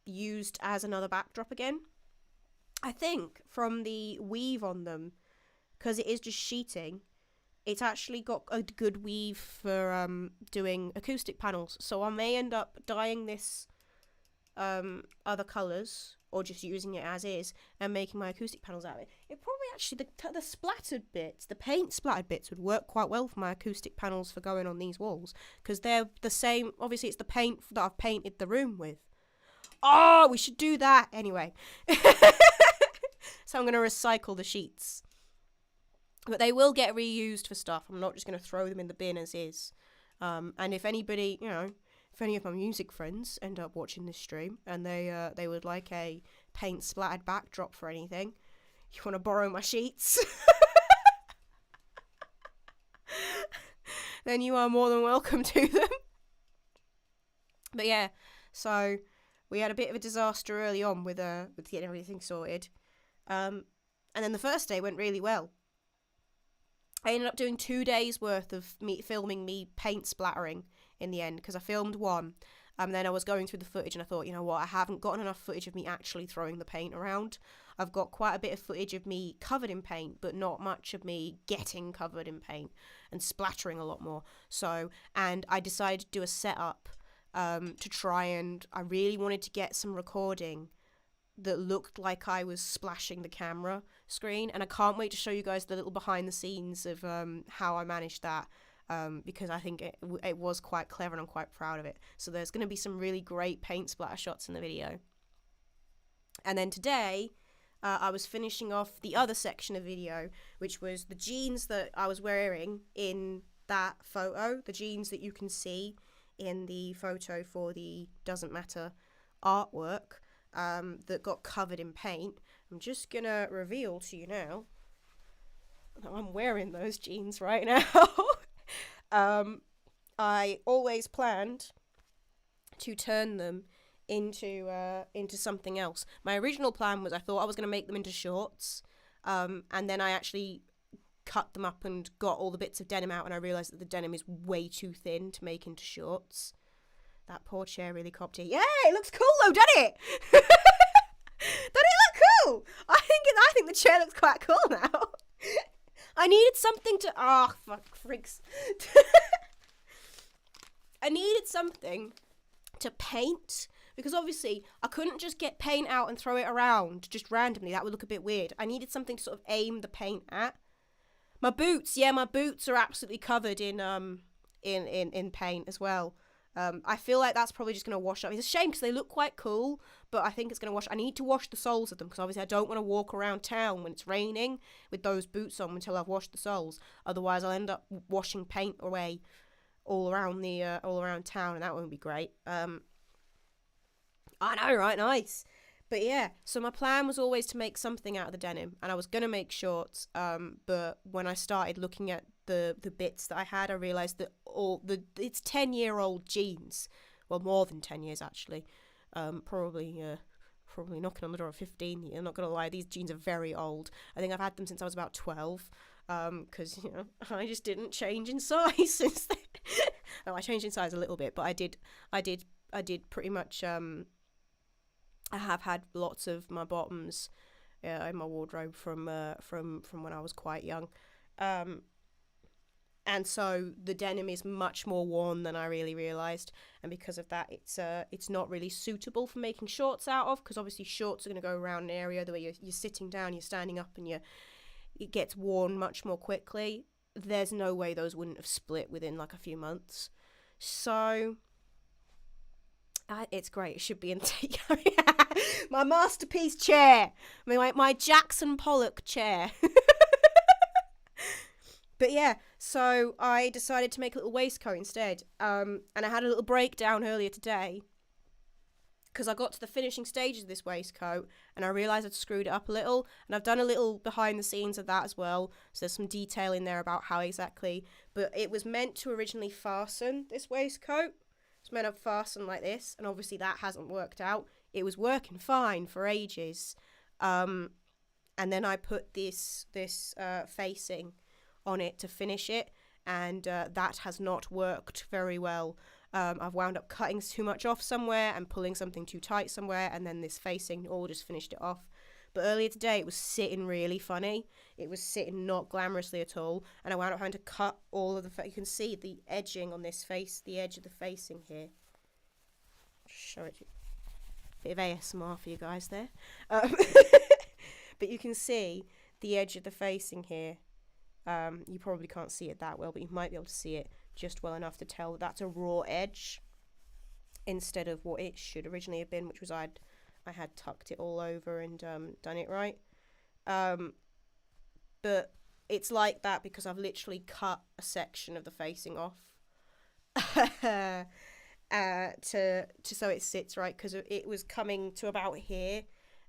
used as another backdrop again. I think from the weave on them, because it is just sheeting, it's actually got a good weave for doing acoustic panels. So I may end up dyeing this other colours, or just using it as is and making my acoustic panels out of it. It probably actually, the splattered bits, the paint splattered bits would work quite well for my acoustic panels for going on these walls, because they're the same. Obviously, it's the paint that I've painted the room with. Oh, we should do that anyway. So I'm going to recycle the sheets. But they will get reused for stuff. I'm not just going to throw them in the bin as is. And if anybody, if any of my music friends end up watching this stream and they would like a paint splattered backdrop for anything, you want to borrow my sheets, then you are more than welcome to them. But yeah, so we had a bit of a disaster early on with getting everything sorted. And then the first day went really well. I ended up doing 2 days worth of filming me paint splattering in the end, because I filmed one, and then I was going through the footage and I thought, you know what, I haven't gotten enough footage of me actually throwing the paint around. I've got quite a bit of footage of me covered in paint, but not much of me getting covered in paint and splattering a lot more. And I decided to do a setup to try, and I really wanted to get some recording that looked like I was splashing the camera screen, and I can't wait to show you guys the little behind the scenes of how I managed that, because I think it was quite clever and I'm quite proud of it. So there's going to be some really great paint splatter shots in the video. And then today I was finishing off the other section of video, which was the jeans that I was wearing in that photo, the jeans that you can see in the photo for the Doesn't Matter artwork. That got covered in paint. I'm just gonna reveal to you now that I'm wearing those jeans right now. I always planned to turn them into something else. My original plan was I thought I was gonna make them into shorts, and then I actually cut them up and got all the bits of denim out, and I realised that the denim is way too thin to make into shorts. That poor chair really copped it. Yeah, it looks cool though, doesn't it? Doesn't it look cool? I think the chair looks quite cool now. I needed something to... Oh, fuck, freaks. I needed something to paint, because obviously I couldn't just get paint out and throw it around just randomly. That would look a bit weird. I needed something to sort of aim the paint at. My boots are absolutely covered in paint as well. I feel like that's probably just going to wash up. It's a shame because they look quite cool, but I think it's going to wash. I need to wash the soles of them because obviously I don't want to walk around town when it's raining with those boots on until I've washed the soles. Otherwise, I'll end up washing paint away all around town, and that won't be great. I know, right? Nice. But yeah, so my plan was always to make something out of the denim, and I was going to make shorts, but when I started looking at the bits that I had, I realised that it's 10-year-old jeans. Well, more than 10 years, actually. Probably knocking on the door of 15 here, I'm not going to lie, these jeans are very old. I think I've had them since I was about 12, because, I just didn't change in size since then. No, I changed in size a little bit, but I did pretty much, I have had lots of my bottoms in my wardrobe from when I was quite young, and so the denim is much more worn than I really realised, and because of that, it's not really suitable for making shorts out of, because obviously shorts are going to go around an area the way you're sitting down, you're standing up, and it gets worn much more quickly. There's no way those wouldn't have split within like a few months, so. It's great. It should be in my masterpiece chair. My Jackson Pollock chair. But yeah, so I decided to make a little waistcoat instead. And I had a little breakdown earlier today because I got to the finishing stages of this waistcoat and I realised I'd screwed it up a little. And I've done a little behind the scenes of that as well. So there's some detail in there about how exactly. But it was meant to originally fasten this waistcoat. It's meant to fasten like this, and obviously that hasn't worked out. It was working fine for ages, and then I put this facing on it to finish it, and that has not worked very well. I've wound up cutting too much off somewhere and pulling something too tight somewhere, and then this facing all just finished it off. But earlier today, it was sitting really funny. It was sitting not glamorously at all. And I wound up having to cut all of the... You can see the edging on this face, the edge of the facing here. Show it to you. Bit of ASMR for you guys there. But you can see the edge of the facing here. You probably can't see it that well, but you might be able to see it just well enough to tell that that's a raw edge instead of what it should originally have been, which was I had tucked it all over and done it right. But it's like that because I've literally cut a section of the facing off to so it sits right, because it was coming to about here,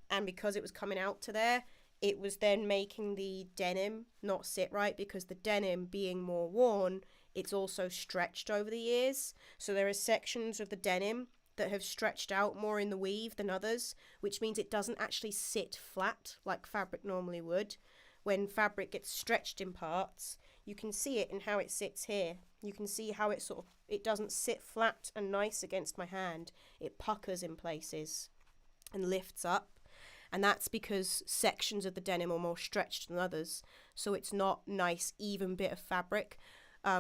and because it was coming out to there, it was then making the denim not sit right, because the denim being more worn, it's also stretched over the years. So there are sections of the denim that have stretched out more in the weave than others, which means it doesn't actually sit flat like fabric normally would. When fabric gets stretched in parts, you can see it in how it sits here. You can see how it doesn't sit flat and nice against my hand. It puckers in places and lifts up. And that's because sections of the denim are more stretched than others. So it's not nice, even bit of fabric.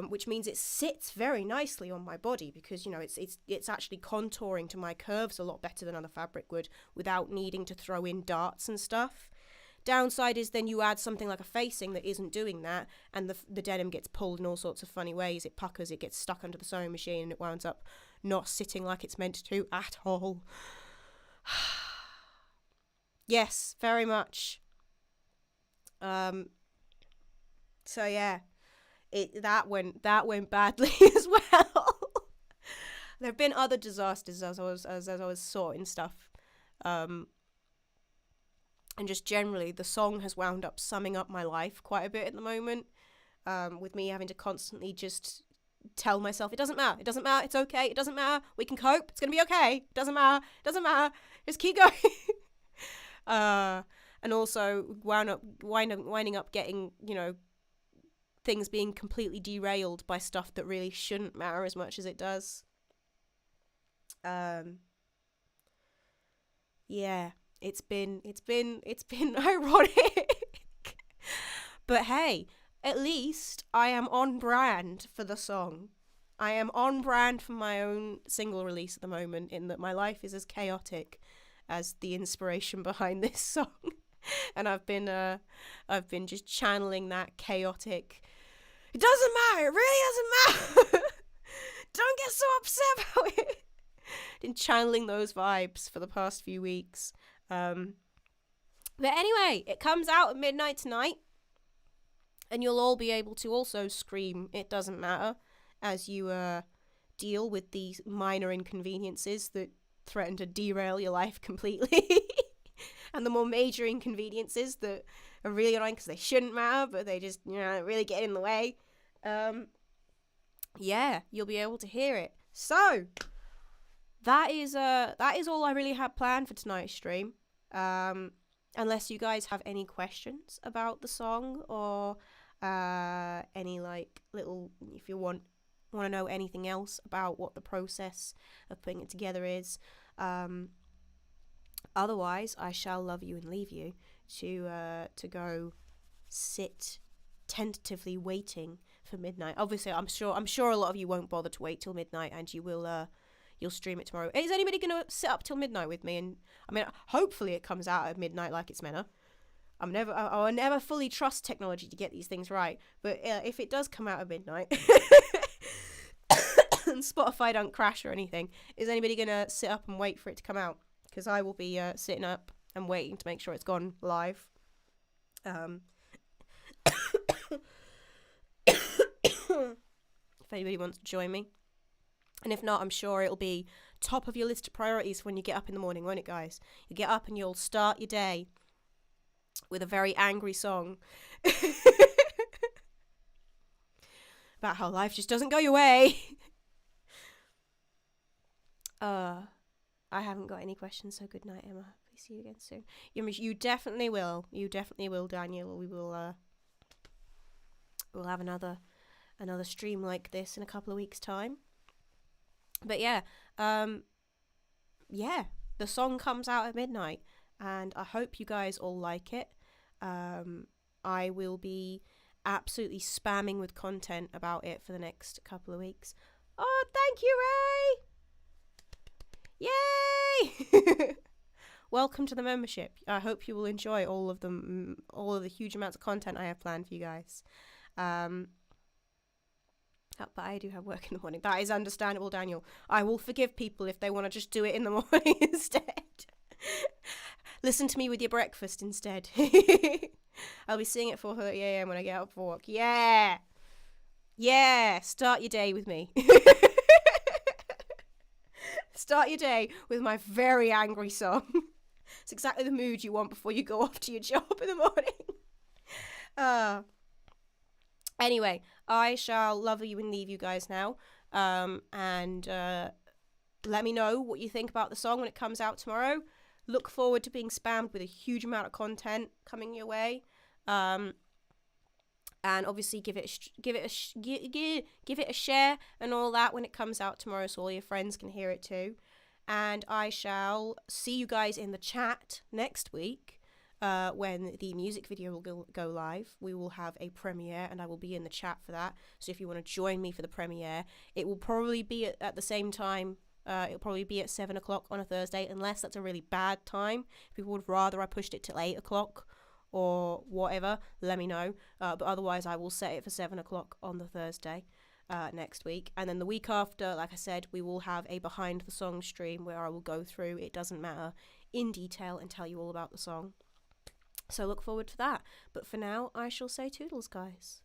Which means it sits very nicely on my body because, it's actually contouring to my curves a lot better than other fabric would without needing to throw in darts and stuff. Downside is then you add something like a facing that isn't doing that, and the denim gets pulled in all sorts of funny ways. It puckers, it gets stuck under the sewing machine, and it winds up not sitting like it's meant to at all. Yes, very much. So yeah. That went badly as well. There have been other disasters as I was sorting stuff, and just generally the song has wound up summing up my life quite a bit at the moment, with me having to constantly just tell myself it doesn't matter, it's okay, it doesn't matter, we can cope, it's gonna be okay, it doesn't matter, just keep going. And also winding up getting things being completely derailed by stuff that really shouldn't matter as much as it does. Yeah, it's been ironic. But hey, at least I am on brand for the song. I am on brand for my own single release at the moment, in that my life is as chaotic as the inspiration behind this song. And I've been just channeling that chaotic. It doesn't matter. It really doesn't matter. Don't get so upset about it. Been channeling those vibes for the past few weeks. But anyway, it comes out at midnight tonight, and you'll all be able to also scream "It doesn't matter" as you deal with these minor inconveniences that threaten to derail your life completely. And the more major inconveniences that are really annoying because they shouldn't matter, but they just, really get in the way. Yeah, you'll be able to hear it. So that is all I really had planned for tonight's stream. Unless you guys have any questions about the song, or any little, if you want to know anything else about what the process of putting it together is. Otherwise, I shall love you and leave you to go sit tentatively waiting for midnight. Obviously, I'm sure a lot of you won't bother to wait till midnight, and you'll stream it tomorrow. Is anybody gonna sit up till midnight with me? And I mean, hopefully it comes out at midnight like it's meant to. I never fully trust technology to get these things right, but if it does come out at midnight and Spotify don't crash or anything, is anybody gonna sit up and wait for it to come out? Because I will be sitting up and waiting to make sure it's gone live. If anybody wants to join me. And if not, I'm sure it'll be top of your list of priorities when you get up in the morning, won't it, guys? You get up and you'll start your day with a very angry song about how life just doesn't go your way. I haven't got any questions, so good night, Emma. Please see you again soon. You definitely will. You definitely will, Daniel. We will. We'll have another stream like this in a couple of weeks' time. But yeah, the song comes out at midnight, and I hope you guys all like it. I will be absolutely spamming with content about it for the next couple of weeks. Oh, thank you, Ray! Yay! Welcome to the membership. I hope you will enjoy all of the huge amounts of content I have planned for you guys. But I do have work in the morning. That is understandable, Daniel. I will forgive people if they want to just do it in the morning instead. Listen to me with your breakfast instead. I'll be seeing it at 4:30 a.m. when I get up for work. Yeah! Yeah! Start your day with me. Start your day with my very angry song. It's exactly the mood you want before you go off to your job in the morning. Anyway, I shall love you and leave you guys now. And let me know what you think about the song when it comes out tomorrow. Look forward to being spammed with a huge amount of content coming your way. And obviously give it a share and all that when it comes out tomorrow, so all your friends can hear it too. And I shall see you guys in the chat next week when the music video will go live. We will have a premiere, and I will be in the chat for that. So if you want to join me for the premiere, it will probably be at the same time. It'll probably be at 7 o'clock on a Thursday, unless that's a really bad time. If people would rather I pushed it till 8 o'clock or whatever, let me know. But otherwise, I will set it for 7 o'clock on the Thursday next week. And then the week after, like I said, we will have a behind the song stream where I will go through It Doesn't Matter in detail and tell you all about the song. So look forward to that. But for now, I shall say toodles, guys.